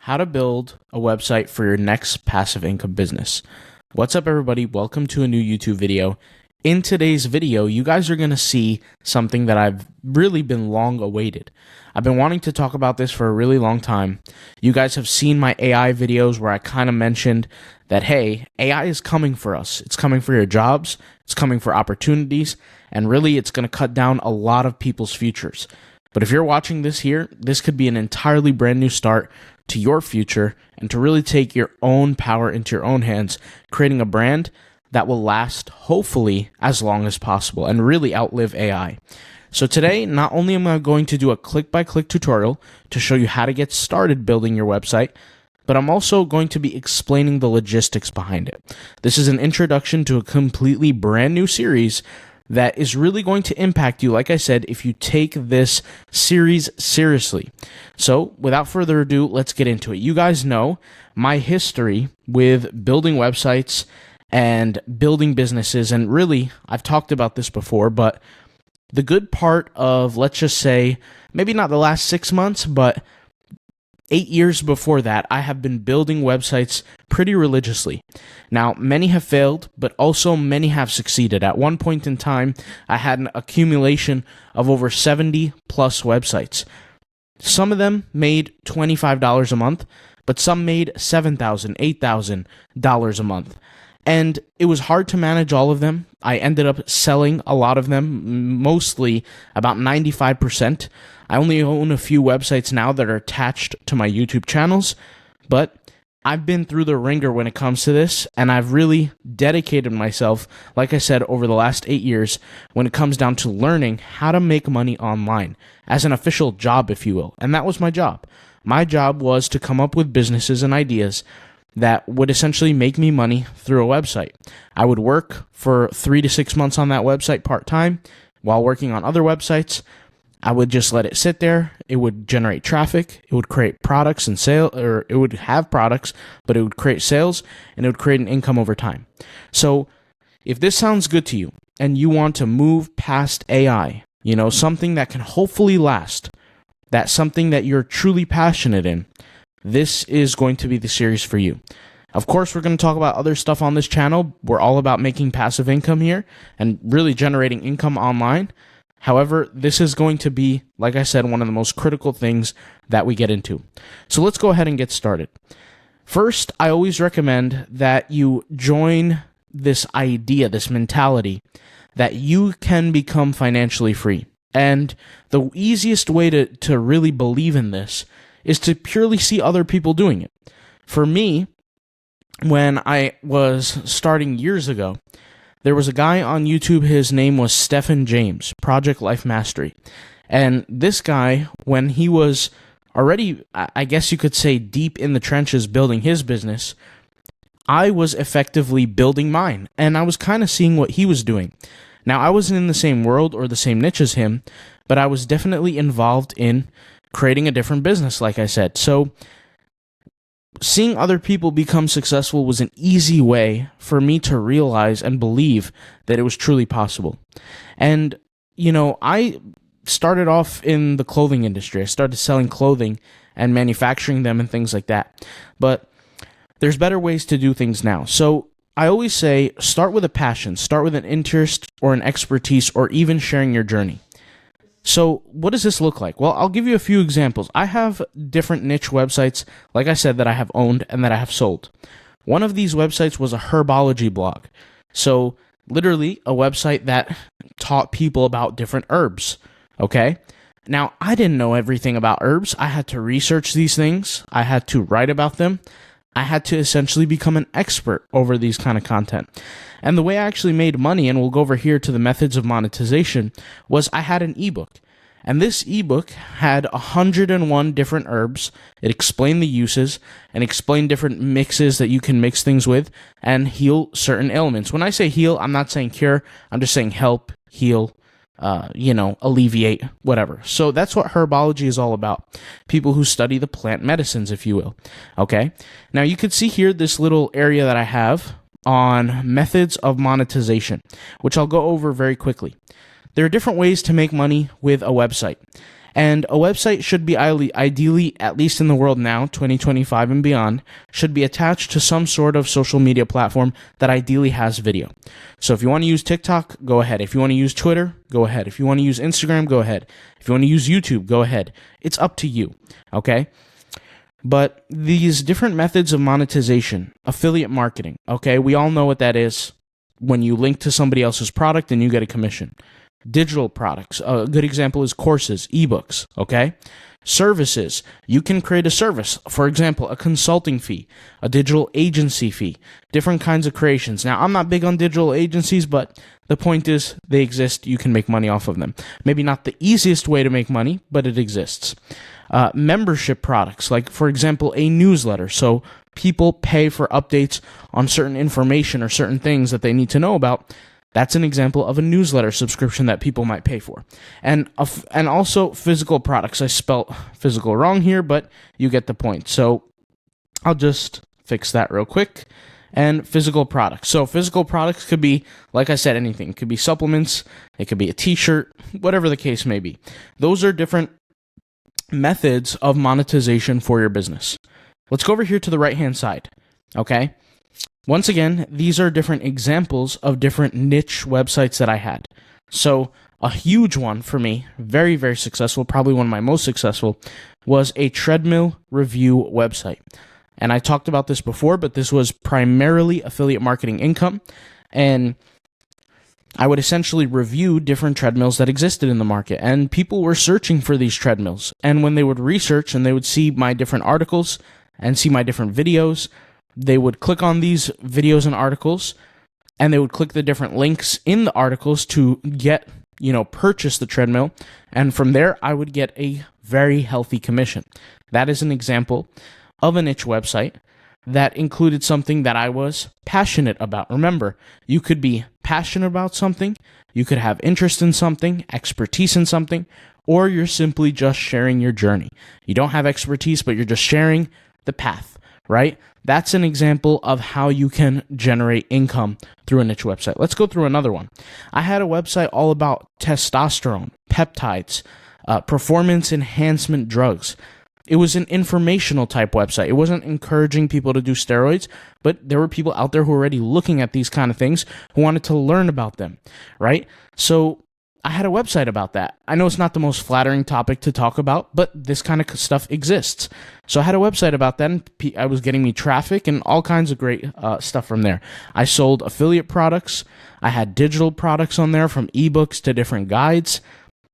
how to build a website for your next passive income business. What's up, everybody? Welcome to a new YouTube video. In today's video, you guys are going to see something that I've really been long awaited. I've been wanting to talk about this for a really long time. You guys have seen my AI videos where I kind of mentioned that, hey, AI is coming for us. It's coming for your jobs. It's coming for opportunities. And really, it's going to cut down a lot of people's futures. But if you're watching this here, this could be an entirely brand new start to your future and to really take your own power into your own hands, creating a brand that will last, hopefully, as long as possible and really outlive AI. So today, not only am I going to do a click-by-click tutorial to show you how to get started building your website, but I'm also going to be explaining the logistics behind it. This is an introduction to a completely brand new series that is really going to impact you, like I said, if you take this series seriously. So without further ado, let's get into it. You guys know my history with building websites and building businesses, and really, I've talked about this before, but the good part of, let's just say, maybe not the last 6 months, but 8 years before that, I have been building websites pretty religiously. Now, many have failed, but also many have succeeded. At one point in time, I had an accumulation of over 70 plus websites. Some of them made $25 a month, but some made $7,000, $8,000 a month. And it was hard to manage all of them. I ended up selling a lot of them, mostly about 95%. I only own a few websites now that are attached to my YouTube channels, but I've been through the ringer when it comes to this, and I've really dedicated myself, like I said, over the last 8 years when it comes down to learning how to make money online as an official job, if you will. And that was my job. My job was to come up with businesses and ideas that would essentially make me money through a website. I would work for 3 to 6 months on that website part-time while working on other websites. I would just let it sit there. It would generate traffic. It would create products and sale, or it would have products, but it would create sales and it would create an income over time. So if this sounds good to you and you want to move past AI, something that can hopefully last, that's something that you're truly passionate in, this is going to be the series for you. Of course, we're going to talk about other stuff on this channel. We're all about making passive income here and really generating income online. However, this is going to be, like I said, one of the most critical things that we get into. So let's go ahead and get started. First, I always recommend that you join this idea, this mentality, that you can become financially free. And the easiest way to really believe in this is to purely see other people doing it. For me, when I was starting years ago, there was a guy on YouTube, his name was Stephen James, Project Life Mastery. And this guy, when he was already, I guess you could say, deep in the trenches building his business, I was effectively building mine. And I was kind of seeing what he was doing. Now, I wasn't in the same world or the same niche as him, but I was definitely involved in creating a different business, like I said. So seeing other people become successful was an easy way for me to realize and believe that it was truly possible. And, I started off in the clothing industry. I started selling clothing and manufacturing them and things like that. But there's better ways to do things now. So I always say, start with a passion, start with an interest or an expertise, or even sharing your journey. So what does this look like? Well, I'll give you a few examples. I have different niche websites, like I said, that I have owned and that I have sold. One of these websites was a herbology blog. So literally a website that taught people about different herbs, okay? Now, I didn't know everything about herbs. I had to research these things. I had to write about them. I had to essentially become an expert over these kind of content. And the way I actually made money, and we'll go over here to the methods of monetization, was I had an ebook. And this ebook had 101 different herbs. It explained the uses and explained different mixes that you can mix things with and heal certain ailments. When I say heal, I'm not saying cure. I'm just saying help, heal, alleviate, whatever. So that's what herbology is all about. People who study the plant medicines, if you will. Okay. Now you can see here this little area that I have on methods of monetization, which I'll go over very quickly. There are different ways to make money with a website. And a website should be ideally, at least in the world now, 2025 and beyond, should be attached to some sort of social media platform that ideally has video. So if you want to use TikTok, go ahead. If you want to use Twitter, go ahead. If you want to use Instagram, go ahead. If you want to use YouTube, go ahead. It's up to you, okay? But these different methods of monetization, affiliate marketing, okay, we all know what that is. When you link to somebody else's product and you get a commission. Digital products, a good example is courses, ebooks, okay? Services, you can create a service, for example, a consulting fee, a digital agency fee, different kinds of creations. Now, I'm not big on digital agencies, but the point is they exist, you can make money off of them. Maybe not the easiest way to make money, but it exists. Membership products, like, for example, a newsletter. So people pay for updates on certain information or certain things that they need to know about. That's an example of a newsletter subscription that people might pay for. And also physical products. I spelt physical wrong here, but you get the point. So I'll just fix that real quick. And physical products. So physical products could be, like I said, anything. It could be supplements. It could be a t-shirt, whatever the case may be. Those are different methods of monetization for your business. Let's go over here to the right-hand side, okay? Once again, these are different examples of different niche websites that I had. So a huge one for me, very, very successful, probably one of my most successful, was a treadmill review website. And I talked about this before, but this was primarily affiliate marketing income. And I would essentially review different treadmills that existed in the market. And people were searching for these treadmills. And when they would research and they would see my different articles and see my different videos, they would click on these videos and articles, and they would click the different links in the articles to get, purchase the treadmill. And from there, I would get a very healthy commission. That is an example of a niche website that included something that I was passionate about. Remember, you could be passionate about something, you could have interest in something, expertise in something, or you're simply just sharing your journey. You don't have expertise, but you're just sharing the path, right? That's an example of how you can generate income through a niche website. Let's go through another one. I had a website all about testosterone, peptides, performance enhancement drugs. It was an informational type website. It wasn't encouraging people to do steroids, but there were people out there who were already looking at these kind of things who wanted to learn about them, right? So I had a website about that. I know it's not the most flattering topic to talk about, but this kind of stuff exists. So I had a website about that, and I was getting me traffic and all kinds of great stuff from there. I sold affiliate products. I had digital products on there, from ebooks to different guides,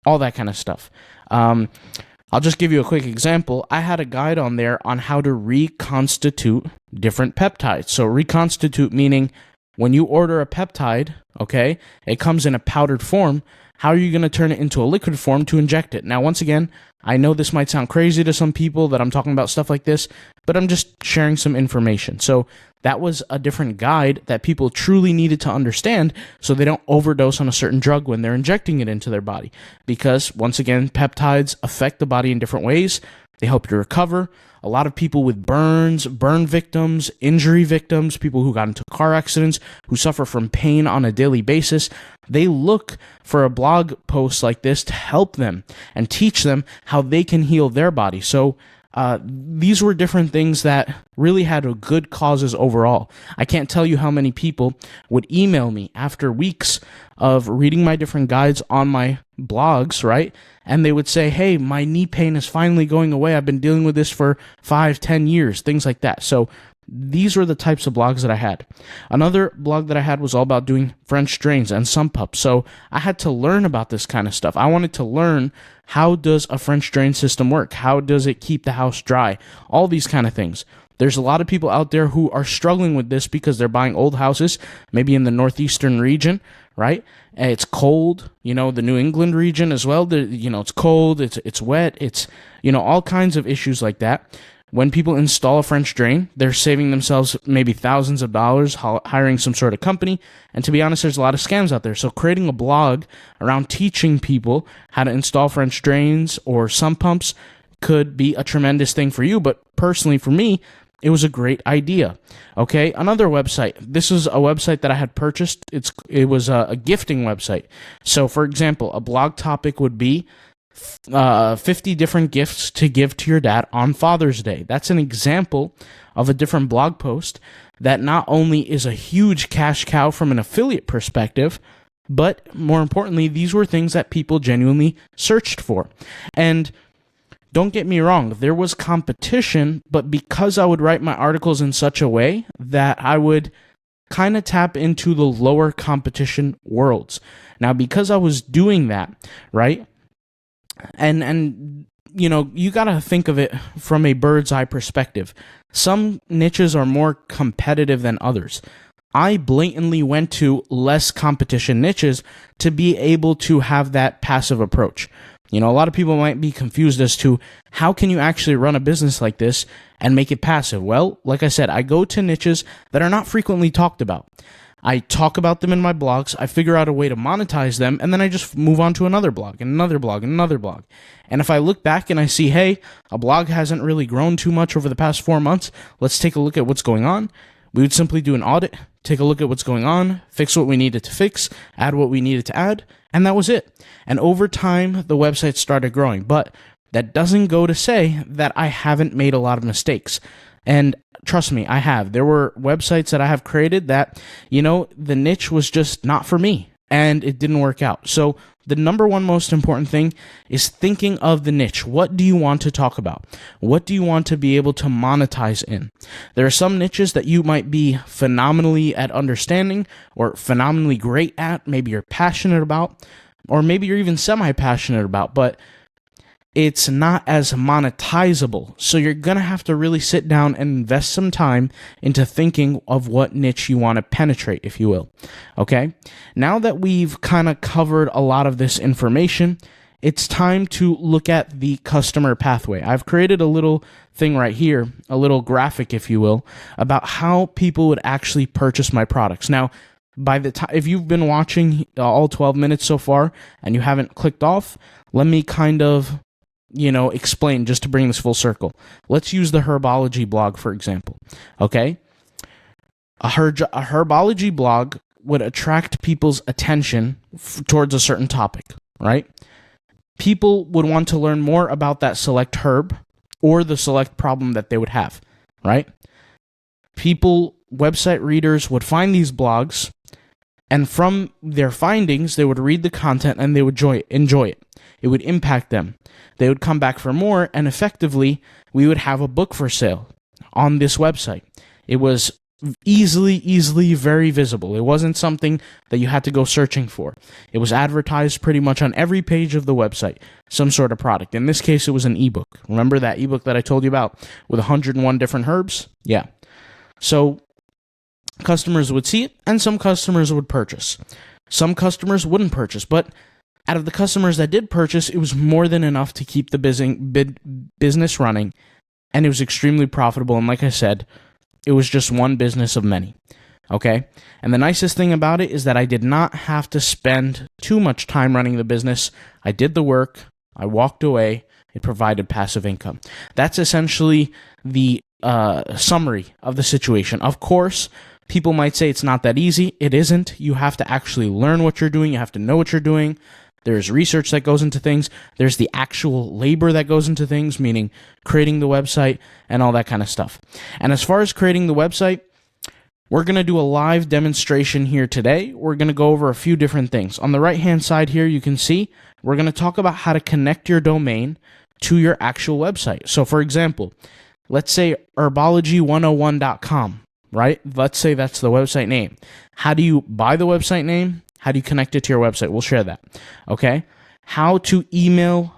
all that kind of stuff. I'll just give you a quick example. I had a guide on there on how to reconstitute different peptides. So reconstitute meaning when you order a peptide, okay, it comes in a powdered form. How are you going to turn it into a liquid form to inject it? Now, once again, I know this might sound crazy to some people that I'm talking about stuff like this, but I'm just sharing some information. So that was a different guide that people truly needed to understand so they don't overdose on a certain drug when they're injecting it into their body. Because, once again, peptides affect the body in different ways. They help you recover. A lot of people with burns, burn victims, injury victims, people who got into car accidents, who suffer from pain on a daily basis, they look for a blog post like this to help them and teach them how they can heal their body. So these were different things that really had good causes overall. I can't tell you how many people would email me after weeks of reading my different guides on my blogs, right? And they would say, hey, my knee pain is finally going away. I've been dealing with this for 5-10 years, things like that. So these were the types of blogs that I had. Another blog that I had was all about doing French drains and sump ups. So I had to learn about this kind of stuff. I wanted to learn, how does a French drain system work? How does it keep the house dry? All these kind of things. There's a lot of people out there who are struggling with this because they're buying old houses, maybe in the northeastern region, right? And it's cold, the New England region as well. It's cold, it's wet, it's, all kinds of issues like that. When people install a French drain, they're saving themselves maybe thousands of dollars hiring some sort of company. And to be honest, there's a lot of scams out there. So creating a blog around teaching people how to install French drains or sump pumps could be a tremendous thing for you. But personally, for me, it was a great idea. Okay, another website. This is a website that I had purchased. It was a gifting website. So, for example, a blog topic would be 50 different gifts to give to your dad on Father's Day. That's an example of a different blog post that not only is a huge cash cow from an affiliate perspective, but more importantly, these were things that people genuinely searched for. And don't get me wrong, there was competition, but because I would write my articles in such a way that I would kind of tap into the lower competition worlds. Now, because I was doing that, right? And you know, you got to think of it from a bird's eye perspective. Some niches are more competitive than others. I blatantly went to less competition niches to be able to have that passive approach. You know, a lot of people might be confused as to how can you actually run a business like this and make it passive? Well, like I said, I go to niches that are not frequently talked about. I talk about them in my blogs, I figure out a way to monetize them, and then I just move on to another blog, and another blog, and another blog. And if I look back and I see, hey, a blog hasn't really grown too much over the past 4 months, let's take a look at what's going on. We would simply do an audit, take a look at what's going on, fix what we needed to fix, add what we needed to add, and that was it. And over time, the website started growing. But that doesn't go to say that I haven't made a lot of mistakes. And trust me, I have. There were websites that I have created that, you know, the niche was just not for me, and it didn't work out. So the number one most important thing is thinking of the niche. What do you want to talk about? What do you want to be able to monetize in? There are some niches that you might be phenomenally at understanding or phenomenally great at, maybe you're passionate about, or maybe you're even semi-passionate about, but it's not as monetizable. So you're going to have to really sit down and invest some time into thinking of what niche you want to penetrate, if you will. Okay? Now that we've kind of covered a lot of this information, it's time to look at the customer pathway. I've created a little thing right here, a little graphic, if you will, about how people would actually purchase my products. Now, by the time, if you've been watching all 12 minutes so far and you haven't clicked off, let me kind of explain just to bring this full circle. Let's use the herbology blog, for example. Okay? A herbology blog would attract people's attention towards a certain topic, right? People would want to learn more about that select herb or the select problem that they would have, right? Website readers would find these blogs, and from their findings, they would read the content and they would enjoy it. It would impact them. They would come back for more, and effectively, we would have a book for sale on this website. It was easily very visible. It wasn't something that you had to go searching for. It was advertised pretty much on every page of the website, some sort of product. In this case, it was an ebook. Remember that ebook that I told you about with 101 different herbs? Yeah. So customers would see it, and some customers would purchase. Some customers wouldn't purchase, but out of the customers that did purchase, it was more than enough to keep the business running, and it was extremely profitable. And like I said, it was just one business of many. Okay? And the nicest thing about it is that I did not have to spend too much time running the business. I did the work. I walked away. It provided passive income. That's essentially the summary of the situation. Of course, people might say it's not that easy. It isn't. You have to actually learn what you're doing. You have to know what you're doing. There's research that goes into things. There's the actual labor that goes into things, meaning creating the website and all that kind of stuff. And as far as creating the website, we're going to do a live demonstration here today. We're going to go over a few different things. On the right-hand side here, you can see we're going to talk about how to connect your domain to your actual website. So, for example, let's say herbology101.com, right? Let's say that's the website name. How do you buy the website name? How do you connect it to your website? We'll share that. Okay? How to email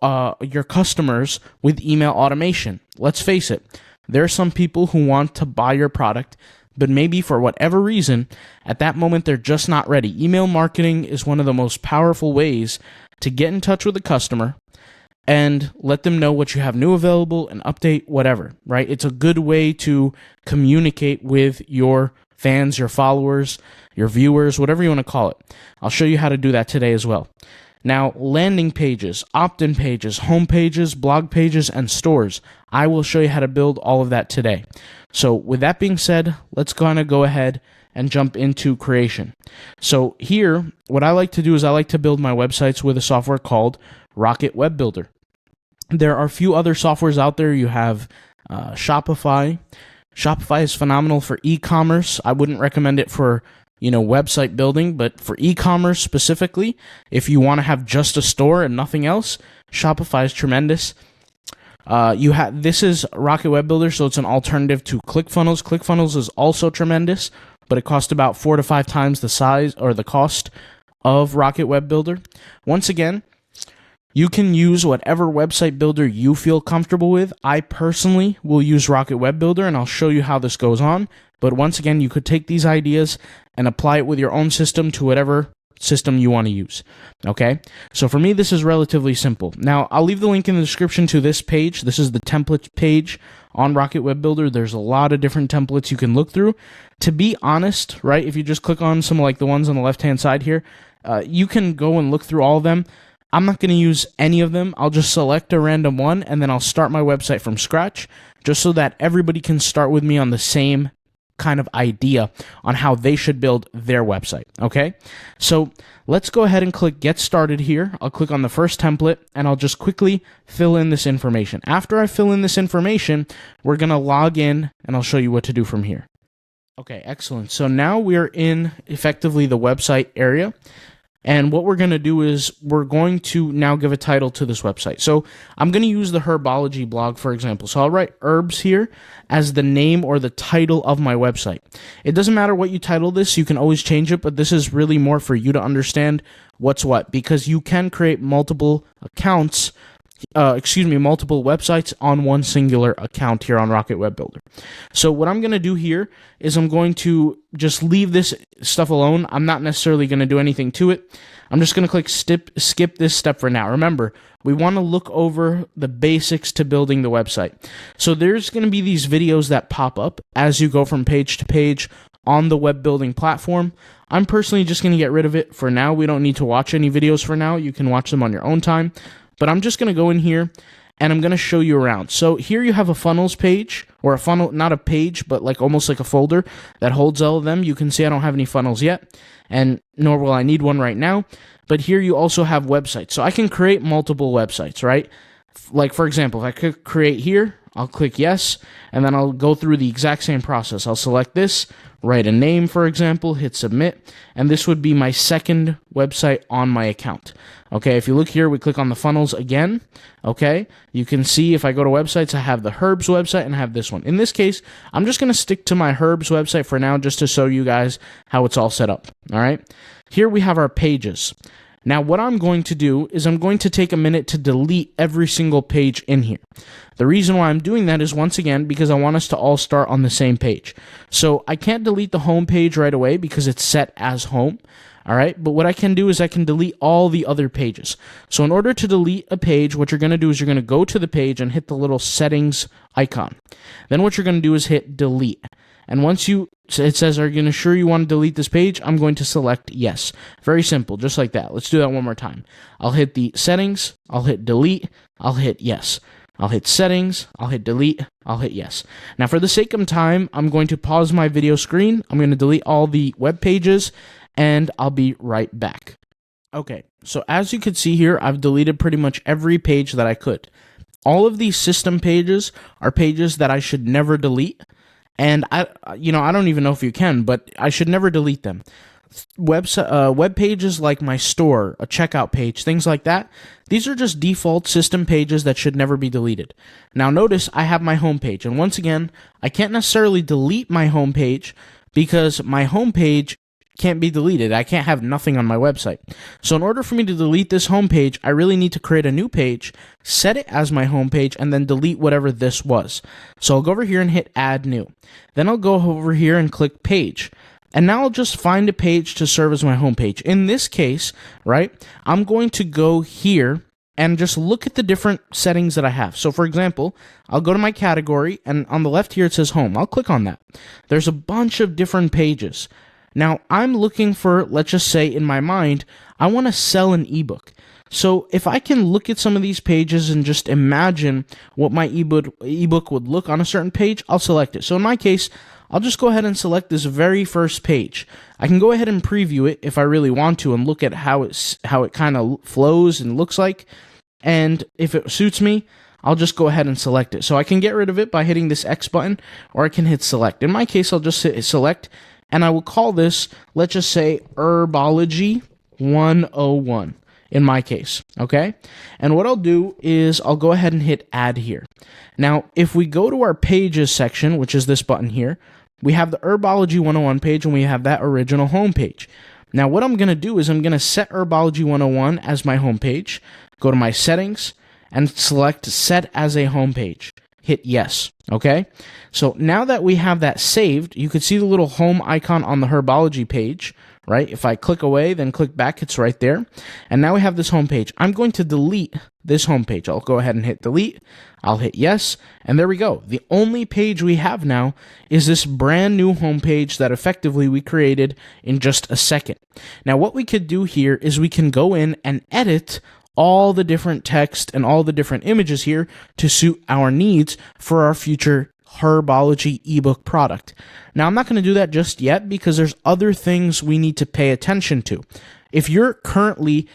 your customers with email automation. Let's face it, there are some people who want to buy your product, but maybe for whatever reason, at that moment, they're just not ready. Email marketing is one of the most powerful ways to get in touch with the customer and let them know what you have new available and update whatever, right? It's a good way to communicate with your fans, your followers, your viewers, whatever you want to call it. I'll show you how to do that today as well. Now, landing pages, opt-in pages, home pages, blog pages, and stores. I will show you how to build all of that today. So with that being said, let's kind of go ahead and jump into creation. So here, what I like to do is I like to build my websites with a software called Rocket Web Builder. There are a few other softwares out there. You have Shopify. Shopify is phenomenal for e-commerce. I wouldn't recommend it for website building, but for e-commerce specifically, if you want to have just a store and nothing else, Shopify is tremendous. This is Rocket Web Builder, so it's an alternative to ClickFunnels. ClickFunnels is also tremendous, but it costs about 4 to 5 times the size or the cost of Rocket Web Builder. Once again, you can use whatever website builder you feel comfortable with. I personally will use Rocket Web Builder, and I'll show you how this goes on. But once again, you could take these ideas and apply it with your own system to whatever system you want to use. Okay? So for me, this is relatively simple. Now, I'll leave the link in the description to this page. This is the template page on Rocket Web Builder. There's a lot of different templates you can look through. To be honest, right, if you just click on some like the ones on the left-hand side here, you can go and look through all of them. I'm not going to use any of them. I'll just select a random one, and then I'll start my website from scratch, just so that everybody can start with me on the same kind of idea on how they should build their website. Okay, so let's go ahead and click Get Started here. I'll click on the first template, and I'll just quickly fill in this information. After I fill in this information, we're going to log in, and I'll show you what to do from here. Okay, excellent. So now we're in effectively the website area. And what we're going to do is we're going to now give a title to this website. So I'm going to use the herbology blog, for example. So I'll write herbs here as the name or the title of my website. It doesn't matter what you title this. You can always change it, but this is really more for you to understand what's what, because you can create multiple accounts, multiple websites on one singular account here on Rocket Web Builder. So what I'm going to do here is I'm going to just leave this stuff alone. I'm not necessarily going to do anything to it. I'm just going to click skip this step for now. Remember, we want to look over the basics to building the website. So there's going to be these videos that pop up as you go from page to page on the web building platform. I'm personally just going to get rid of it for now. We don't need to watch any videos for now. You can watch them on your own time. But I'm just going to go in here and I'm going to show you around. So here you have a funnels page, or a funnel, not a page, but like almost like a folder that holds all of them. You can see I don't have any funnels yet, and nor will I need one right now. But here you also have websites. So I can create multiple websites, right? Like for example, if I could create here, I'll click yes, and then I'll go through the exact same process. I'll select this, write a name, for example, hit submit, and this would be my second website on my account. Okay, if you look here, we click on the funnels again. Okay, you can see if I go to websites, I have the Herbs website and I have this one. In this case, I'm just going to stick to my Herbs website for now, just to show you guys how it's all set up. All right, here we have our pages. Now, what I'm going to do is I'm going to take a minute to delete every single page in here. The reason why I'm doing that is, once again, because I want us to all start on the same page. So I can't delete the home page right away because it's set as home. All right, but what I can do is I can delete all the other pages. So in order to delete a page, what you're going to do is you're going to go to the page and hit the little settings icon. Then what you're going to do is hit delete. And once it says, are you sure you want to delete this page? I'm going to select yes. Very simple, just like that. Let's do that one more time. I'll hit the settings, I'll hit delete, I'll hit yes. I'll hit settings, I'll hit delete, I'll hit yes. Now for the sake of time, I'm going to pause my video screen. I'm going to delete all the web pages, and I'll be right back. Okay, so as you can see here, I've deleted pretty much every page that I could. All of these system pages are pages that I should never delete. And I don't even know if you can, but I should never delete them. Web pages like my store, a checkout page, things like that, these are just default system pages that should never be deleted. Now notice I have my home page, and once again, I can't necessarily delete my home page because my home page can't be deleted. I can't have nothing on my website. So in order for me to delete this home page, I really need to create a new page, set it as my home page, and then delete whatever this was. So I'll go over here and hit add new. Then I'll go over here and click page. And now I'll just find a page to serve as my home page. In this case, right, I'm going to go here and just look at the different settings that I have. So for example, I'll go to my category, and on the left here it says home. I'll click on that. There's a bunch of different pages. Now, I'm looking for, let's just say in my mind, I want to sell an ebook. So if I can look at some of these pages and just imagine what my ebook would look on a certain page, I'll select it. So in my case, I'll just go ahead and select this very first page. I can go ahead and preview it if I really want to and look at how it kind of flows and looks like. And if it suits me, I'll just go ahead and select it. So I can get rid of it by hitting this X button, or I can hit select. In my case, I'll just hit select, and I will call this, let's just say, Herbology 101 in my case, okay? And what I'll do is I'll go ahead and hit add here. Now, if we go to our pages section, which is this button here, we have the Herbology 101 page, and we have that original home page. Now, what I'm going to do is I'm going to set Herbology 101 as my home page, go to my settings, and select set as a home page. Hit yes, okay? So now that we have that saved, you can see the little home icon on the Herbology page, right? If I click away, then click back, it's right there. And now we have this home page. I'm going to delete this home page. I'll go ahead and hit delete. I'll hit yes, and there we go. The only page we have now is this brand new home page that effectively we created in just a second. Now what we could do here is we can go in and edit all the different text and all the different images here to suit our needs for our future Herbology ebook product. Now, I'm not going to do that just yet because there's other things we need to pay attention to. If you're currently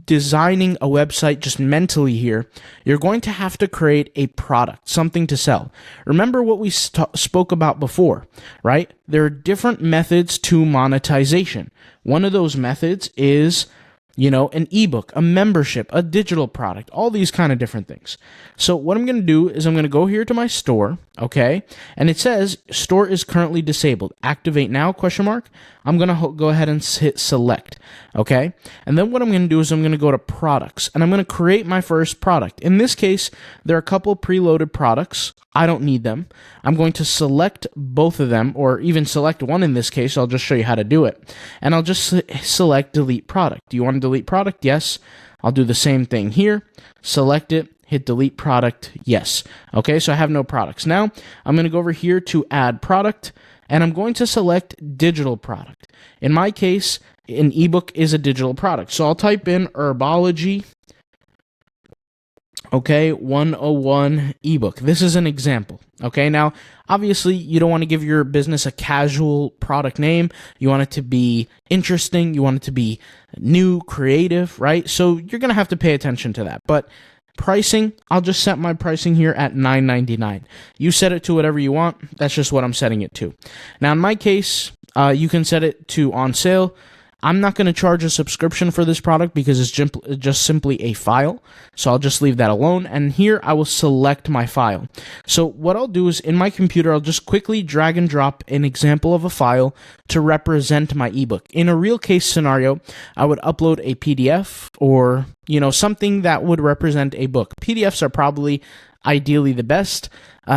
designing a website just mentally here, you're going to have to create a product, something to sell. Remember what we spoke about before, right? There are different methods to monetization. One of those methods is an ebook, a membership, a digital product, all these kind of different things. So what I'm going to do is I'm going to go here to my store, okay? And it says store is currently disabled. Activate now, ? I'm going to go ahead and hit select, okay? And then what I'm going to do is I'm going to go to products, and I'm going to create my first product. In this case, there are a couple preloaded products. I don't need them. I'm going to select both of them, or even select one in this case. I'll just show you how to do it. And I'll just select delete product. Do you want to delete product? Yes. I'll do the same thing here. Select it, hit delete product. Yes. Okay, so I have no products. Now, I'm going to go over here to add product, and I'm going to select digital product. In my case, an ebook is a digital product. So I'll type in Herbology 101 ebook. This is an example. Okay, now obviously you don't want to give your business a casual product name. You want it to be interesting. You want it to be new, creative, right? So you're going to have to pay attention to that. But pricing, I'll just set my pricing here at $9.99. You set it to whatever you want. That's just what I'm setting it to. Now in my case, you can set it to on sale. I'm not going to charge a subscription for this product because it's just simply a file. So I'll just leave that alone. And here I will select my file. So what I'll do is in my computer, I'll just quickly drag and drop an example of a file to represent my ebook. In a real case scenario, I would upload a PDF or, something that would represent a book. PDFs are probably ideally the best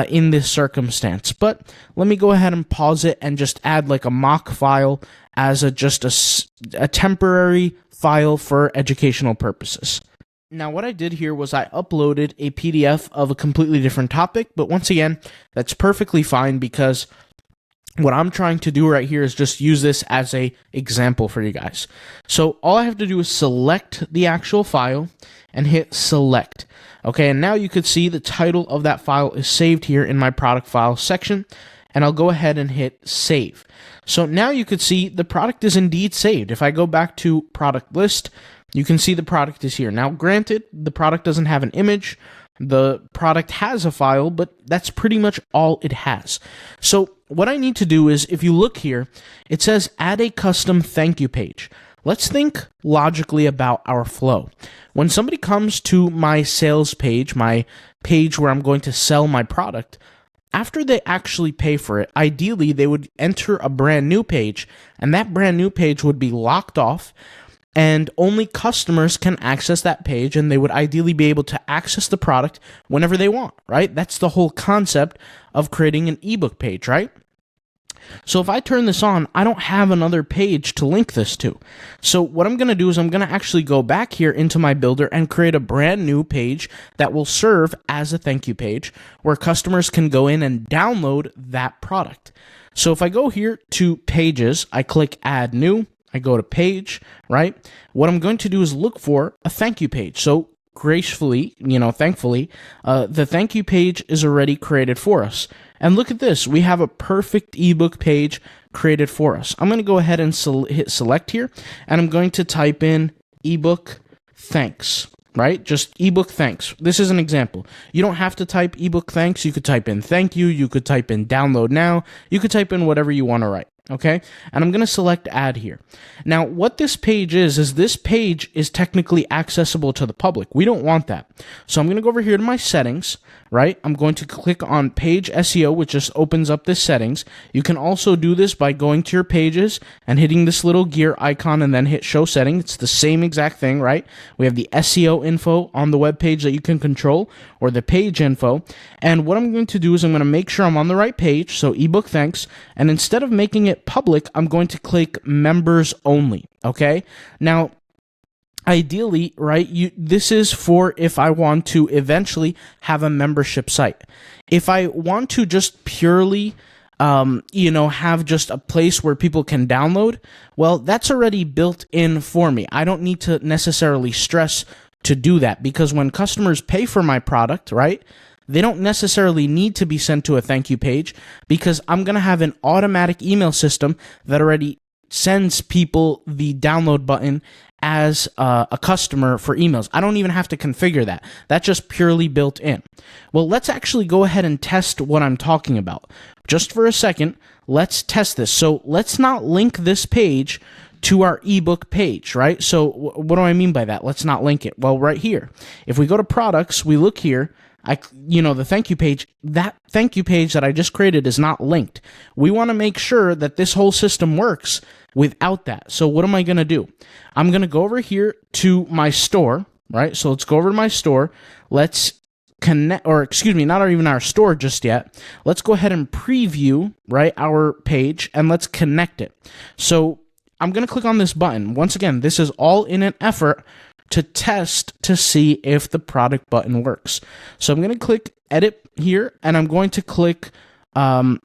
in this circumstance. But let me go ahead and pause it and just add like a mock file as a temporary file for educational purposes. Now, what I did here was I uploaded a PDF of a completely different topic, but once again, that's perfectly fine because what I'm trying to do right here is just use this as a example for you guys. So all I have to do is select the actual file and hit select. Okay, and now you could see the title of that file is saved here in my product file section, and I'll go ahead and hit save. So now you could see the product is indeed saved. If I go back to product list, you can see the product is here. Now, granted, the product doesn't have an image. The product has a file, but that's pretty much all it has. So what I need to do is, if you look here, it says add a custom thank you page. Let's think logically about our flow. When somebody comes to my sales page, my page where I'm going to sell my product, after they actually pay for it, ideally they would enter a brand new page, and that brand new page would be locked off, and only customers can access that page, and they would ideally be able to access the product whenever they want, right? That's the whole concept of creating an ebook page, right? So if I turn this on, I don't have another page to link this to. So what I'm going to do is I'm going to actually go back here into my builder and create a brand new page that will serve as a thank you page where customers can go in and download that product. So if I go here to pages, I click add new, I go to page, right? What I'm going to do is look for a thank you page. So gracefully, thankfully, the thank you page is already created for us. And look at this, we have a perfect ebook page created for us. I'm going to go ahead and hit select here, and I'm going to type in ebook thanks, right? Just ebook thanks. This is an example. You don't have to type ebook thanks. You could type in thank you. You could type in download now. You could type in whatever you want to write. Okay, and I'm going to select add here. Now, what this page is this page is technically accessible to the public. We don't want that. So I'm going to go over here to my settings, right? I'm going to click on page SEO, which just opens up this settings. You can also do this by going to your pages and hitting this little gear icon and then hit show setting. It's the same exact thing, right? We have the SEO info on the web page that you can control, or the page info. And what I'm going to do is I'm going to make sure I'm on the right page. So ebook thanks. And instead of making it public, I'm going to click members only. Okay. Now, ideally, right, this is for if I want to eventually have a membership site. If I want to just purely have just a place where people can download, well, that's already built in for me. I don't need to necessarily stress to do that, because when customers pay for my product, right, they don't necessarily need to be sent to a thank you page, because I'm going to have an automatic email system that already sends people the download button as a customer for emails. I don't even have to configure that. That's just purely built in. Well, let's actually go ahead and test what I'm talking about. Just for a second, let's test this. So let's not link this page to our ebook page, right? So what do I mean by that? Let's not link it. Well, right here, if we go to products, we look here, the thank you page, that thank you page that I just created is not linked. We want to make sure that this whole system works without that. So what am I going to do? I'm going to go over here to my store, right? So let's go over to my store. Let's connect, or excuse me, not even our store just yet. Let's go ahead and preview, right, our page, and let's connect it. So I'm going to click on this button. Once again, this is all in an effort to test to see if the product button works. So I'm going to click edit here, and I'm going to click click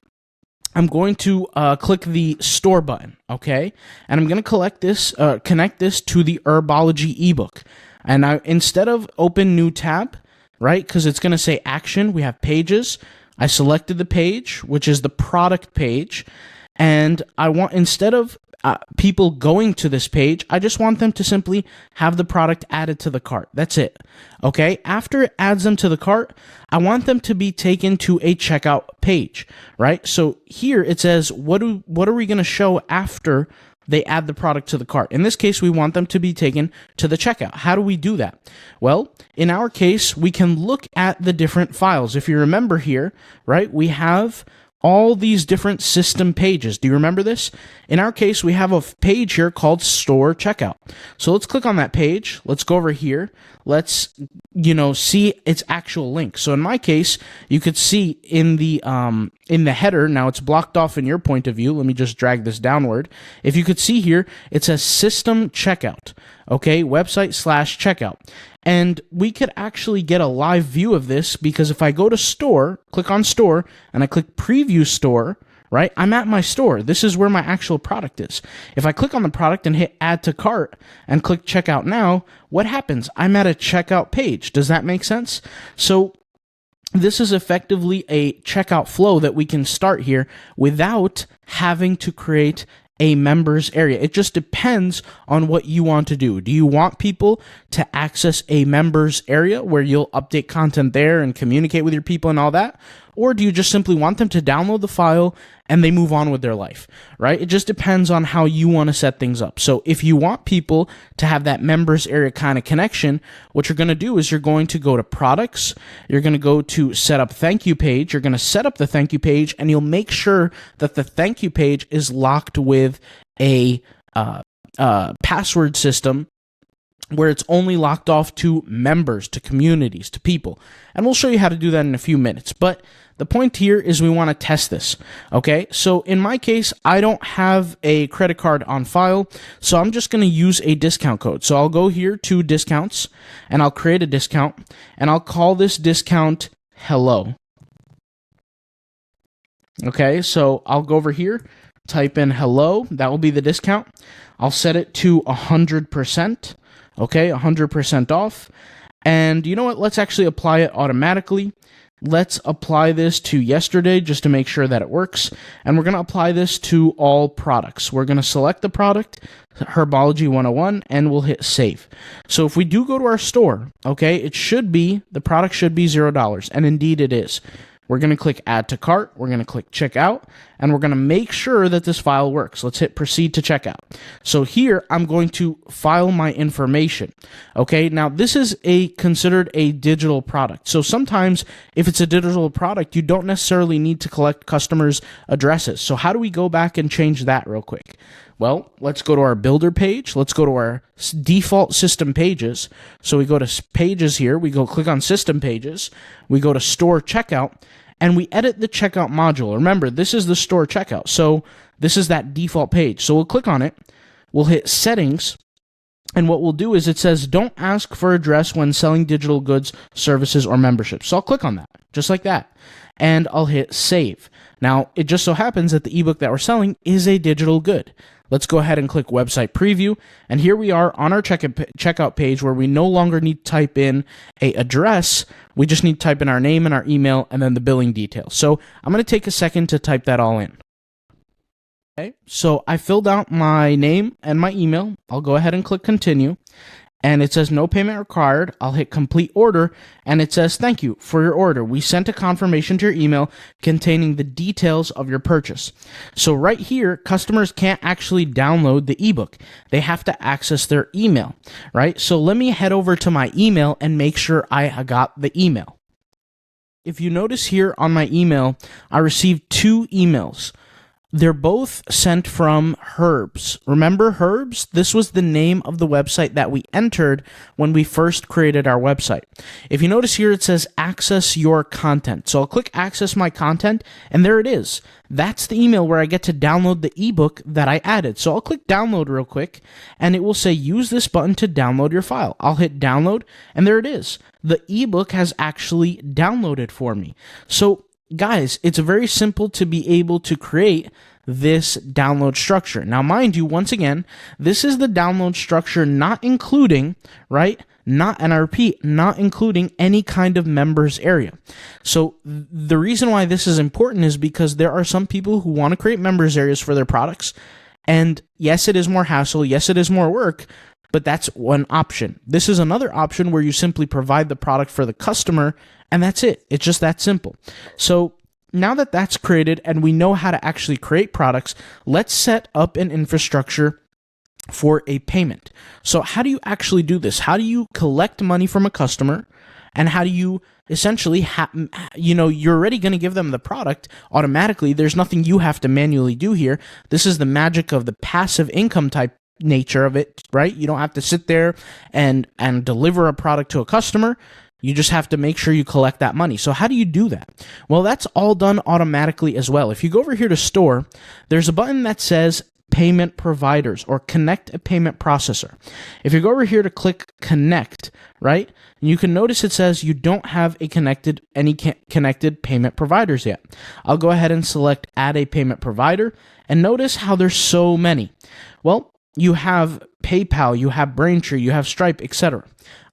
the store button, okay? And I'm going to connect this to the Herbology ebook. And now, instead of open new tab, right, because it's going to say action, we have pages. I selected the page, which is the product page, and I want, instead of people going to this page, I just want them to simply have the product added to the cart. That's it. Okay. After it adds them to the cart, I want them to be taken to a checkout page, right? So here it says, what are we going to show after they add the product to the cart? In this case, we want them to be taken to the checkout. How do we do that? Well, in our case, we can look at the different files. If you remember here, right, we have all these different system pages. Do you remember this? In our case, we have a page here called store checkout. So let's click on that page. Let's go over here. Let's, see its actual link. So in my case, you could see in the header, now it's blocked off in your point of view. Let me just drag this downward. If you could see here, it says system checkout. Okay, website/checkout. And we could actually get a live view of this, because if I go to store, click on store, and I click preview store, right, I'm at my store. This is where my actual product is. If I click on the product and hit add to cart and click checkout now, what happens? I'm at a checkout page. Does that make sense? So this is effectively a checkout flow that we can start here without having to create a members area. It just depends on what you want to do. Do you want people to access a members area where you'll update content there and communicate with your people and all that? Or do you just simply want them to download the file and they move on with their life, right? It just depends on how you want to set things up. So if you want people to have that members area kind of connection, what you're going to do is you're going to go to products, you're going to go to set up thank you page, you're going to set up the thank you page, and you'll make sure that the thank you page is locked with a password system where it's only locked off to members, to communities, to people. And we'll show you how to do that in a few minutes. But the point here is we want to test this, okay? So in my case, I don't have a credit card on file, so I'm just going to use a discount code. So I'll go here to discounts, and I'll create a discount, and I'll call this discount hello. Okay, so I'll go over here, type in hello. That will be the discount. I'll set it to 100%. Okay, 100% off. And you know what? Let's actually apply it automatically. Let's apply this to yesterday just to make sure that it works. And we're going to apply this to all products. We're going to select the product, Herbology 101, and we'll hit save. So if we do go to our store, okay, the product should be $0. And indeed it is. We're going to click add to cart. We're going to click checkout, and we're going to make sure that this file works. Let's hit proceed to checkout. So here I'm going to file my information. Okay. Now this is considered a digital product. So sometimes if it's a digital product, you don't necessarily need to collect customers' addresses. So how do we go back and change that real quick? Well, let's go to our builder page. Let's go to our default system pages. So we go to pages here. We go click on system pages. We go to store checkout, and we edit the checkout module. Remember, this is the store checkout. So this is that default page. So we'll click on it. We'll hit settings. And what we'll do is it says, don't ask for address when selling digital goods, services, or memberships. So I'll click on that, just like that. And I'll hit save. Now, it just so happens that the ebook that we're selling is a digital good. Let's go ahead and click website preview. And here we are on our checkout page where we no longer need to type in an address. We just need to type in our name and our email and then the billing details. So I'm going to take a second to type that all in. Okay, so I filled out my name and my email. I'll go ahead and click continue. And it says no payment required. I'll hit complete order, and it says thank you for your order. We sent a confirmation to your email containing the details of your purchase. So right here, customers can't actually download the ebook. They have to access their email, right? So let me head over to my email and make sure I got the email. If you notice here on my email, I received 2 emails. They're both sent from Herbs. Remember Herbs? This was the name of the website that we entered when we first created our website. If you notice here, it says access your content. So I'll click access my content, and there it is. That's the email where I get to download the ebook that I added. So I'll click download real quick, and it will say use this button to download your file. I'll hit download, and there it is. The ebook has actually downloaded for me. So guys, it's very simple to be able to create this download structure. Now, mind you, once again, this is the download structure not including, right? And I repeat, not including any kind of members area. So the reason why this is important is because there are some people who want to create members areas for their products. And yes, it is more hassle. Yes, it is more work. But that's one option. This is another option where you simply provide the product for the customer, and that's it. It's just that simple. So now that that's created and we know how to actually create products, let's set up an infrastructure for a payment. So how do you actually do this? How do you collect money from a customer? And how do you essentially, you're already going to give them the product automatically. There's nothing you have to manually do here. This is the magic of the passive income type nature of it, right? You don't have to sit there and deliver a product to a customer. You just have to make sure you collect that money. So how do you do that? Well, that's all done automatically as well. If you go over here to store, there's a button that says payment providers or connect a payment processor. If you go over here to click connect, right, you can notice it says you don't have any connected payment providers yet. I'll go ahead and select add a payment provider, and notice how there's so many. Well, you have PayPal, you have Braintree, you have Stripe, etc.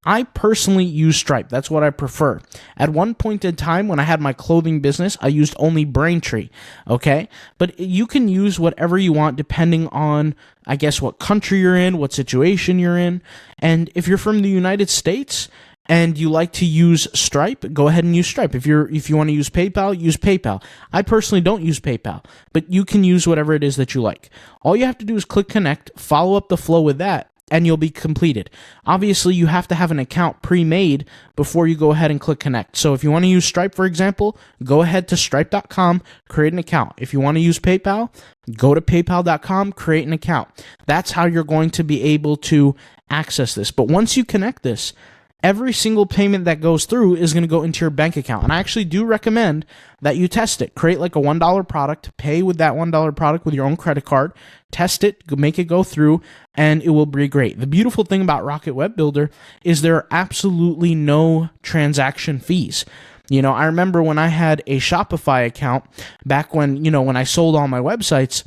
I personally use Stripe. That's what I prefer. At one point in time when I had my clothing business, I used only Braintree, okay? But you can use whatever you want depending on, I guess, what country you're in, what situation you're in. And if you're from the United States and you like to use Stripe, go ahead and use Stripe. If you want to use PayPal, use PayPal. I personally don't use PayPal, but you can use whatever it is that you like. All you have to do is click connect, follow up the flow with that, and you'll be completed. Obviously, you have to have an account pre-made before you go ahead and click connect. So if you want to use Stripe, for example, go ahead to stripe.com, create an account. If you want to use PayPal, go to paypal.com, create an account. That's how you're going to be able to access this. But once you connect this, every single payment that goes through is going to go into your bank account. And I actually do recommend that you test it. Create like a $1 product, pay with that $1 product with your own credit card, test it, make it go through, and it will be great. The beautiful thing about Rocket Web Builder is there are absolutely no transaction fees. You know, I remember when I had a Shopify account back when, when I sold all my websites,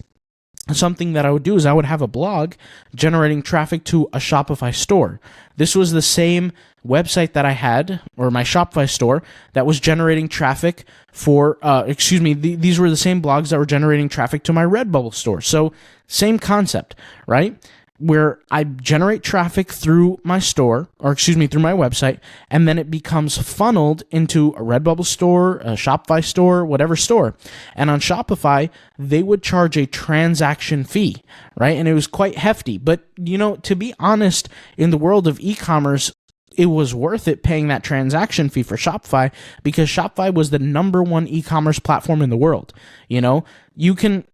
something that I would do is I would have a blog generating traffic to a Shopify store. This was the same website that I had, or my Shopify store, that was generating traffic for, these were the same blogs that were generating traffic to my Redbubble store. So same concept, right? Where I generate traffic through my store, through my website, and then it becomes funneled into a Redbubble store, a Shopify store, whatever store. And on Shopify, they would charge a transaction fee, right? And it was quite hefty. But, to be honest, in the world of e-commerce, it was worth it paying that transaction fee for Shopify, because Shopify was the number one e-commerce platform in the world. You can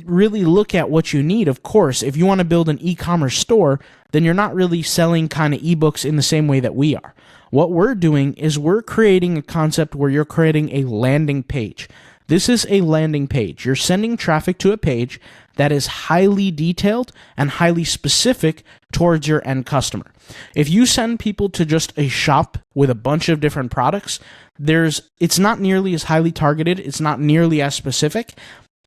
really look at what you need. Of course, if you want to build an e-commerce store, then you're not really selling kind of ebooks in the same way that we are. What we're doing is we're creating a concept where you're creating a landing page. This is a landing page. You're sending traffic to a page that is highly detailed and highly specific towards your end customer. If you send people to just a shop with a bunch of different products, it's not nearly as highly targeted, it's not nearly as specific,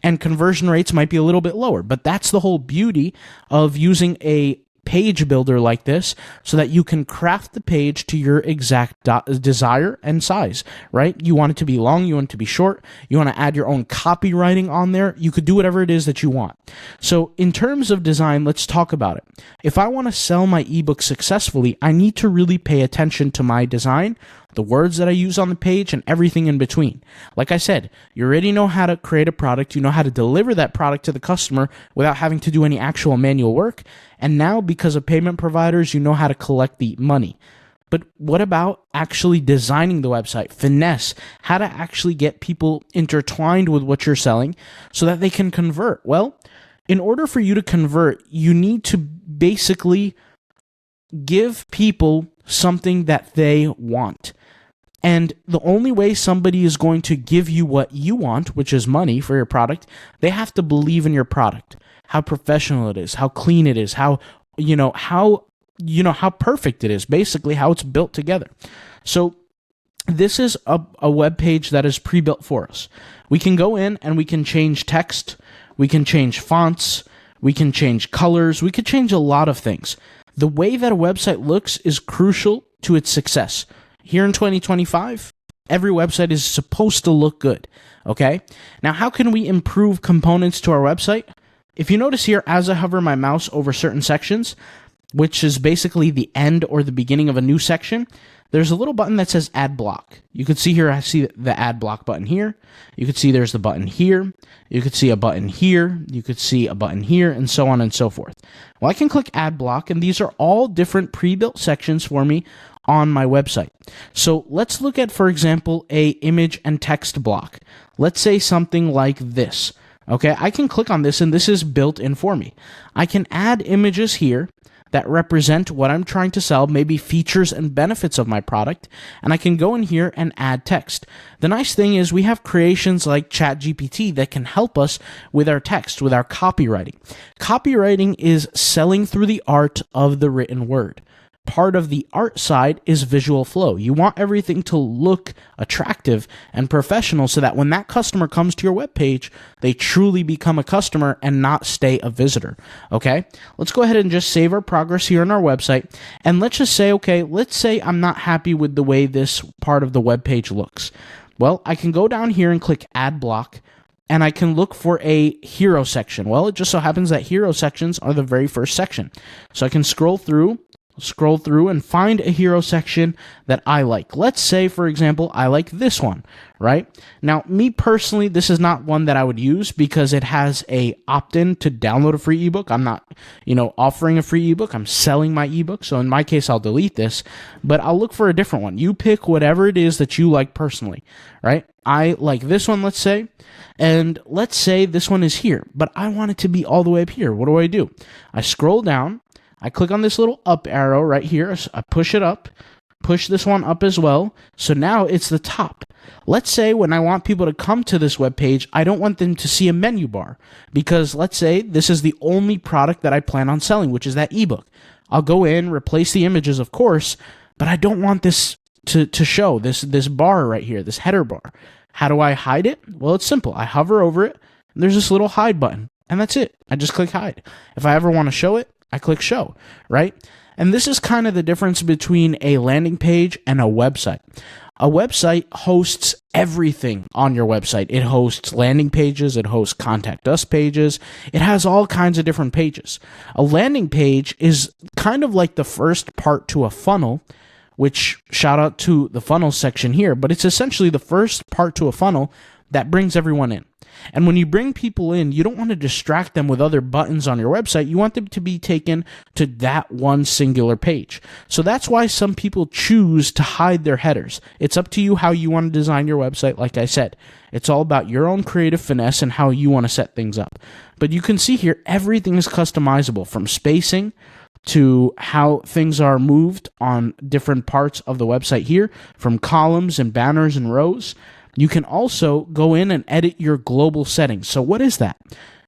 and conversion rates might be a little bit lower. But that's the whole beauty of using a page builder like this, so that you can craft the page to your exact desire and size, right? You want it to be long, you want it to be short, you want to add your own copywriting on there, you could do whatever it is that you want. So in terms of design, let's talk about it. If I want to sell my ebook successfully, I need to really pay attention to my design, the words that I use on the page, and everything in between. Like I said, you already know how to create a product, you know how to deliver that product to the customer without having to do any actual manual work, and now because of payment providers, you know how to collect the money. But what about actually designing the website, finesse, how to actually get people intertwined with what you're selling so that they can convert? Well, in order for you to convert, you need to basically give people something that they want. And the only way somebody is going to give you what you want, which is money for your product, they have to believe in your product, how professional it is, how clean it is, how perfect it is, basically how it's built together. So this is a web page that is pre-built for us. We can go in and we can change text, we can change fonts, we can change colors, we could change a lot of things. The way that a website looks is crucial to its success. Here in 2025, every website is supposed to look good, okay? Now, how can we improve components to our website? If you notice here, as I hover my mouse over certain sections, which is basically the end or the beginning of a new section, there's a little button that says Add Block. You can see here, I see the Add Block button here. You can see there's the button here. You could see a button here. You could see a button here, and so on and so forth. Well, I can click Add Block, and these are all different pre-built sections for me on my website. So let's look at, for example, a image and text block. Let's say something like this. Okay, I can click on this, and this is built in for me. I can add images here that represent what I'm trying to sell, maybe features and benefits of my product, and I can go in here and add text. The nice thing is we have creations like ChatGPT that can help us with our text, with our copywriting. Copywriting is selling through the art of the written word. Part of the art side is visual flow. You want everything to look attractive and professional so that when that customer comes to your webpage, they truly become a customer and not stay a visitor. Okay, let's go ahead and just save our progress here on our website. And let's just say, okay, let's say I'm not happy with the way this part of the webpage looks. Well, I can go down here and click Add Block, and I can look for a hero section. Well, it just so happens that hero sections are the very first section. So I can scroll through and find a hero section that I like. Let's say, for example, I like this one, right? Now, me personally, this is not one that I would use because it has a opt-in to download a free ebook. I'm not, offering a free ebook. I'm selling my ebook. So in my case, I'll delete this, but I'll look for a different one. You pick whatever it is that you like personally, right? I like this one, let's say, and let's say this one is here, but I want it to be all the way up here. What do? I scroll down. I click on this little up arrow right here. I push it up, push this one up as well. So now it's the top. Let's say when I want people to come to this web page, I don't want them to see a menu bar because let's say this is the only product that I plan on selling, which is that ebook. I'll go in, replace the images, of course, but I don't want this to show this bar right here, this header bar. How do I hide it? Well, it's simple. I hover over it, and there's this little hide button. and that's it. I just click hide. If I ever want to show it, I click show, right? And this is kind of the difference between a landing page and a website. A website hosts everything on your website. It hosts landing pages, it hosts contact us pages, it has all kinds of different pages. A landing page is kind of like the first part to a funnel, which shout out to the funnel section here, but it's essentially the first part to a funnel that brings everyone in. And when you bring people in, you don't want to distract them with other buttons on your website. You want them to be taken to that one singular page. So that's why some people choose to hide their headers. It's up to you how you want to design your website. Like I said, it's all about your own creative finesse and how you want to set things up. But you can see here, everything is customizable, from spacing to how things are moved on different parts of the website here, from columns and banners and rows. You can also go in and edit your global settings. So what is that?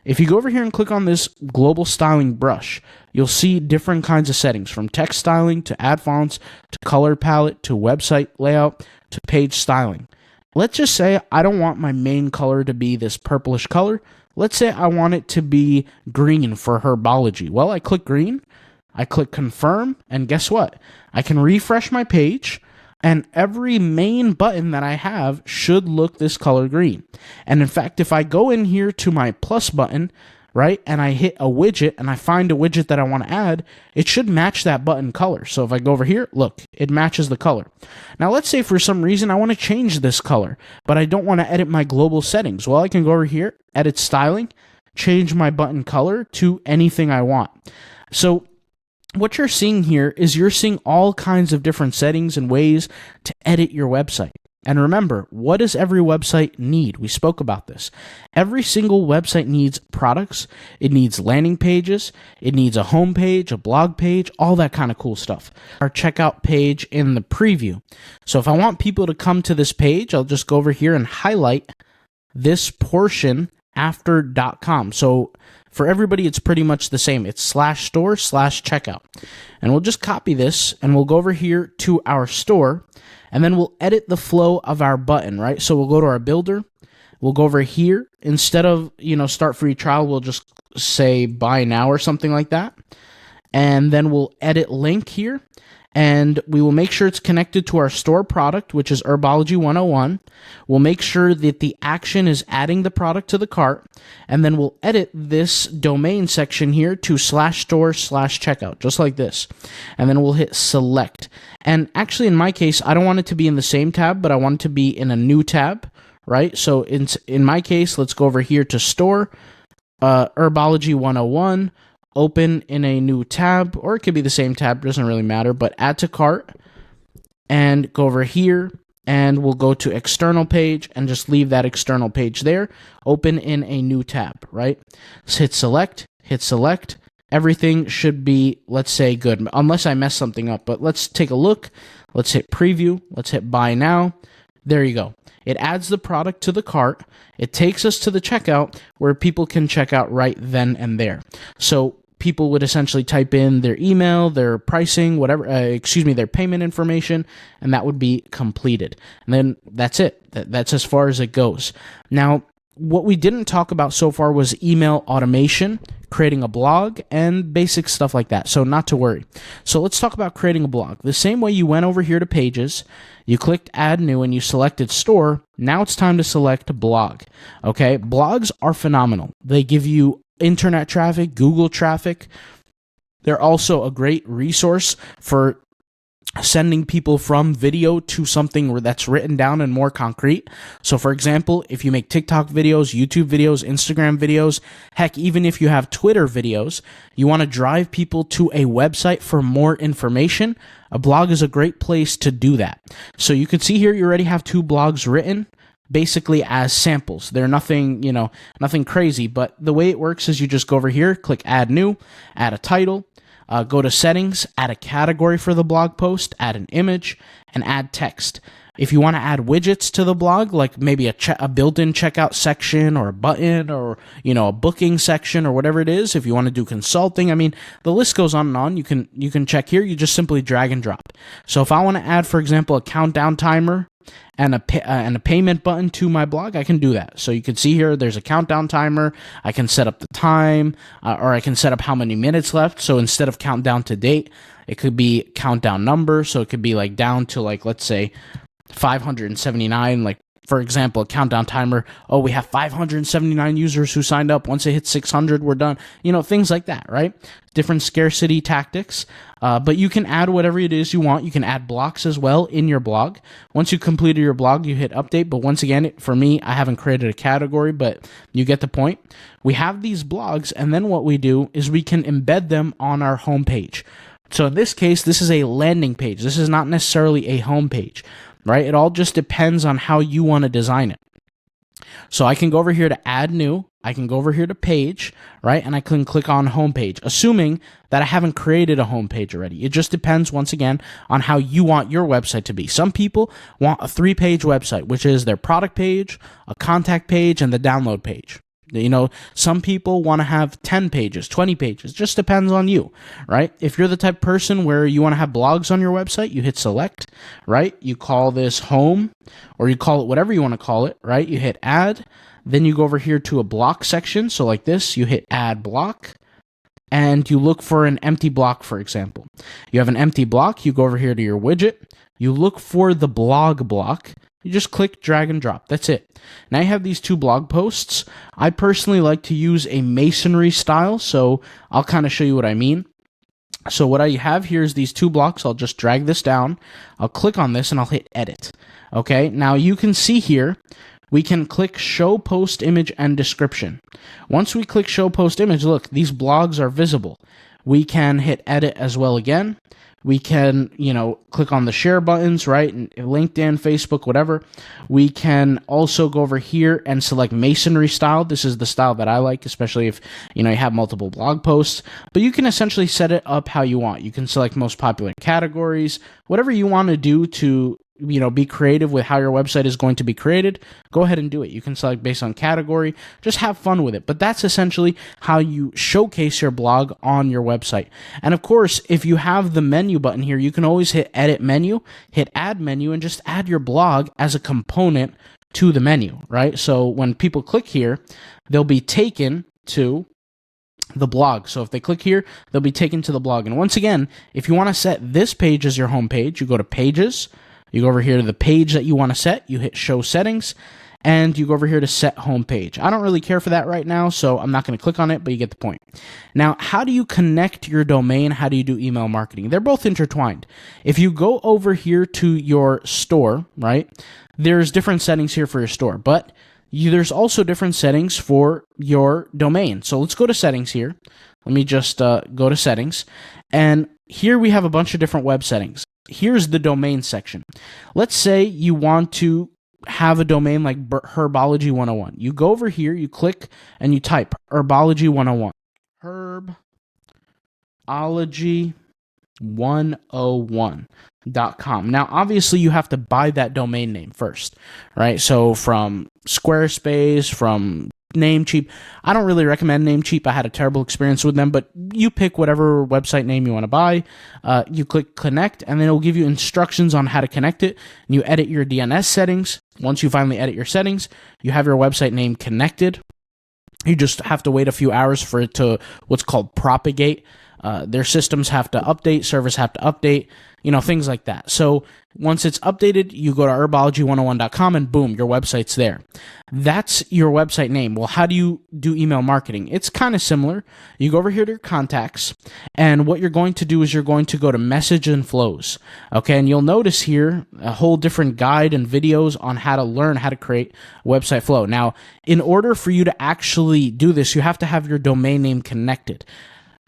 If you go over here and click on this global styling brush, you'll see different kinds of settings, from text styling to ad fonts to color palette to website layout to page styling. Let's just say I don't want my main color to be this purplish color. Let's say I want it to be green for Herbology. Well, I click green, I click confirm, and guess what? I can refresh my page, and every main button that I have should look this color green. And in fact, if I go in here to my plus button, right, and I hit a widget and I find a widget that I want to add, it should match that button color. So if I go over here, look, it matches the color. Now let's say for some reason I want to change this color, but I don't want to edit my global settings. Well, I can go over here, edit styling, change my button color to anything I want. So what you're seeing here is you're seeing all kinds of different settings and ways to edit your website. And remember, what does every website need? We spoke about this. Every single website needs products, it needs landing pages, it needs a home page, a blog page, all that kind of cool stuff. Our checkout page in the preview. So if I want people to come to this page, I'll just go over here and highlight this portion after .com. So for everybody, it's pretty much the same. It's /store/checkout. And we'll just copy this and we'll go over here to our store, and then we'll edit the flow of our button, right? So we'll go to our builder. We'll go over here. Instead of, start free trial, we'll just say buy now or something like that. And then we'll edit link here. And we will make sure it's connected to our store product, which is Herbology 101. We'll make sure that the action is adding the product to the cart. And then we'll edit this domain section here to /store/checkout, just like this. And then we'll hit select. And actually, in my case, I don't want it to be in the same tab, but I want it to be in a new tab, right? So in my case, let's go over here to store, Herbology 101. Open in a new tab, or it could be the same tab, doesn't really matter, but add to cart, and go over here, and we'll go to external page, and just leave that external page there. Open in a new tab, right? So hit select, everything should be, let's say, good, unless I mess something up, but let's take a look. Let's hit preview, let's hit buy now. There you go. It adds the product to the cart. It takes us to the checkout where people can check out right then and there. So people would essentially type in their email, their pricing, whatever, their payment information, and that would be completed. And then that's it. That's as far as it goes. Now, what we didn't talk about so far was email automation, creating a blog, and basic stuff like that. So not to worry. So let's talk about creating a blog. The same way you went over here to pages, you clicked add new, and you selected store. Now it's time to select blog. Okay, blogs are phenomenal. They give you internet traffic, Google traffic. They're also a great resource for sending people from video to something that's written down and more concrete. So for example, if you make TikTok videos, YouTube videos, Instagram videos, heck, even if you have Twitter videos, you want to drive people to a website for more information, a blog is a great place to do that. So you can see here, you already have 2 blogs written, basically as samples. They're nothing, nothing crazy, but the way it works is you just go over here, click add new, add a title, go to settings, add a category for the blog post, add an image, and add text. If you want to add widgets to the blog, like maybe a built-in checkout section or a button or, a booking section or whatever it is, if you want to do consulting, the list goes on and on. You can check here. You just simply drag and drop. So if I want to add, for example, a countdown timer and a payment button to my blog, I can do that. So you can see here, there's a countdown timer. I can set up the time, or I can set up how many minutes left. So instead of countdown to date, it could be countdown number. So it could be like down to like, let's say 579, like for example, a countdown timer. Oh, we have 579 users who signed up. Once it hits 600, we're done. You know, things like that, right? Different scarcity tactics. But you can add whatever it is you want. You can add blocks as well in your blog. Once you completed your blog, you hit update. But once again, for me, I haven't created a category, but you get the point. We have these blogs, and then what we do is we can embed them on our homepage. So in this case, this is a landing page. This is not necessarily a homepage, right? It all just depends on how you want to design it. So I can go over here to add new, I can go over here to page, right? And I can click on homepage, assuming that I haven't created a homepage already. It just depends, once again, on how you want your website to be. Some people want a 3-page website, which is their product page, a contact page, and the download page. You know, some people want to have 10 pages, 20 pages. Just depends on you, right? If you're the type of person where you want to have blogs on your website, you hit select, right? You call this home, or you call it whatever you want to call it, right? You hit add, then you go over here to a block section. So like this, you hit add block, and you look for an empty block, for example. You have an empty block, you go over here to your widget, you look for the blog block. You just click, drag, and drop. That's it. Now you have these 2 blog posts. I personally like to use a masonry style, so I'll kind of show you what I mean. So what I have here is these 2 blocks. I'll just drag this down. I'll click on this, and I'll hit edit. Okay, now you can see here, we can click show post image and description. Once we click show post image, look, these blogs are visible. We can hit edit as well again. We can, you know, click on the share buttons, right? LinkedIn, Facebook, whatever. We can also go over here and select masonry style. This is the style that I like, especially if, you know, you have multiple blog posts. But you can essentially set it up how you want. You can select most popular categories, whatever you want to do to, you know, be creative with how your website is going to be created. Go ahead and do it. You can select based on category. Just have fun with it. But that's essentially how you showcase your blog on your website. And of course, if you have the menu button here, you can always hit edit menu, hit add menu, and just add your blog as a component to the menu, right? So when people click here, they'll be taken to the blog. So if they click here, they'll be taken to the blog. And once again, if you want to set this page as your home page, you go to pages. You go over here to the page that you want to set, you hit show settings, and you go over here to set home page. I don't really care for that right now, so I'm not going to click on it, but you get the point. Now, how do you connect your domain? How do you do email marketing? They're both intertwined. If you go over here to your store, right, there's different settings here for your store, but there's also different settings for your domain. So let's go to settings here. Let me just go to settings, and here we have a bunch of different web settings. Here's the domain section. Let's say you want to have a domain like Herbology 101. You go over here, you click, and you type Herbology 101. Herbology101.com. Now, obviously, you have to buy that domain name first, right? So from Squarespace, from Namecheap. I don't really recommend Namecheap. I had a terrible experience with them, but you pick whatever website name you want to buy. You click connect, and then it'll give you instructions on how to connect it. And you edit your DNS settings. Once you finally edit your settings, you have your website name connected. You just have to wait a few hours for it to what's called propagate. Their systems have to update, servers have to update, you know, things like that. So once it's updated, you go to herbology101.com and boom, your website's there. That's your website name. Well, how do you do email marketing? It's kind of similar. You go over here to your contacts, and what you're going to do is you're going to go to message and flows. Okay, and you'll notice here a whole different guide and videos on how to learn how to create a website flow. Now, in order for you to actually do this, you have to have your domain name connected.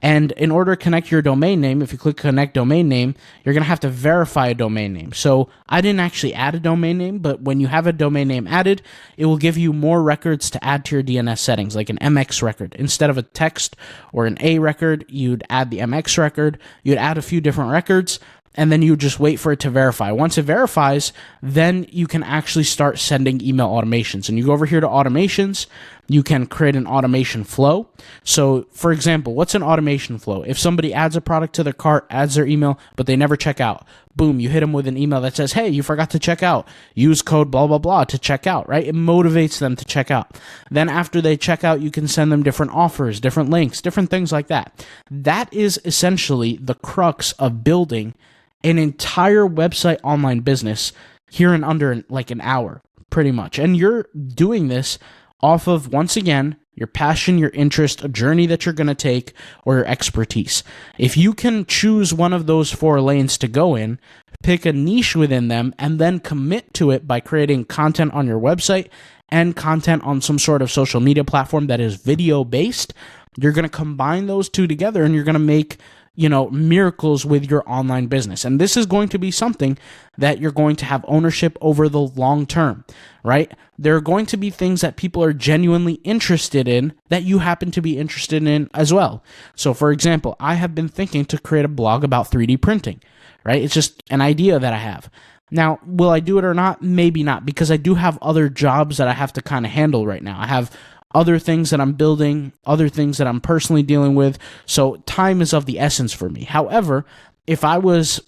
And in order to connect your domain name, if you click connect domain name, you're going to have to verify a domain name. So I didn't actually add a domain name, but when you have a domain name added, it will give you more records to add to your DNS settings, like an MX record. Instead of a text or an A record, you'd add the MX record. You'd add a few different records, and then you just wait for it to verify. Once it verifies, then you can actually start sending email automations. And you go over here to automations, You can create an automation flow. So, for example, what's an automation flow? If somebody adds a product to their cart, adds their email, but they never check out, boom, you hit them with an email that says, hey, you forgot to check out. Use code blah, blah, blah to check out, right? It motivates them to check out. Then after they check out, you can send them different offers, different links, different things like that. That is essentially the crux of building an entire website online business here in under like an hour, pretty much. And you're doing this off of, once again, your passion, your interest, a journey that you're going to take, or your expertise. If you can choose one of those 4 lanes to go in, pick a niche within them, and then commit to it by creating content on your website and content on some sort of social media platform that is video based, you're going to combine those two together and you're going to make miracles with your online business. And this is going to be something that you're going to have ownership over the long term, right? There are going to be things that people are genuinely interested in that you happen to be interested in as well. So for example, I have been thinking to create a blog about 3D printing, right? It's just an idea that I have. Now, will I do it or not? Maybe not, because I do have other jobs that I have to kind of handle right now. I have other things that I'm building, other things that I'm personally dealing with. So time is of the essence for me. However, if I was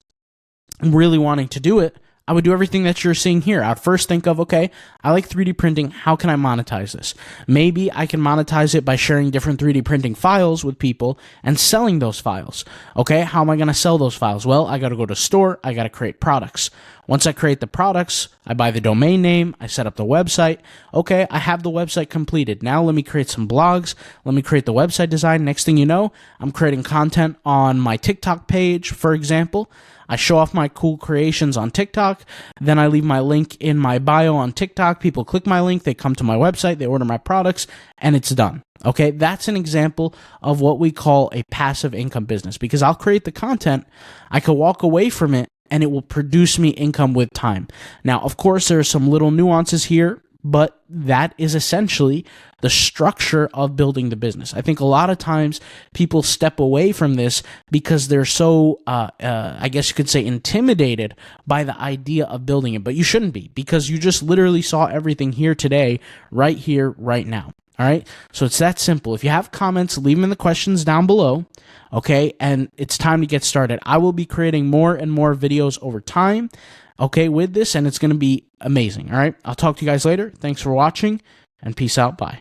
really wanting to do it, I would do everything that you're seeing here. I'd first think of, okay, I like 3D printing. How can I monetize this? Maybe I can monetize it by sharing different 3D printing files with people and selling those files. Okay, how am I going to sell those files? Well, I got to go to store. I got to create products. Once I create the products, I buy the domain name. I set up the website. Okay, I have the website completed. Now let me create some blogs. Let me create the website design. Next thing you know, I'm creating content on my TikTok page, for example. I show off my cool creations on TikTok. Then I leave my link in my bio on TikTok. People click my link. They come to my website. They order my products, and it's done. Okay, that's an example of what we call a passive income business, because I'll create the content. I could walk away from it, and it will produce me income with time. Now, of course, there are some little nuances here, but that is essentially the structure of building the business. I think a lot of times people step away from this because they're so, I guess you could say, intimidated by the idea of building it. But you shouldn't be, because you just literally saw everything here today, right here, right now. All right, so it's that simple. If you have comments, leave them in the questions down below, okay? And it's time to get started. I will be creating more and more videos over time, okay, with this, and it's going to be amazing, all right? I'll talk to you guys later. Thanks for watching, and peace out. Bye.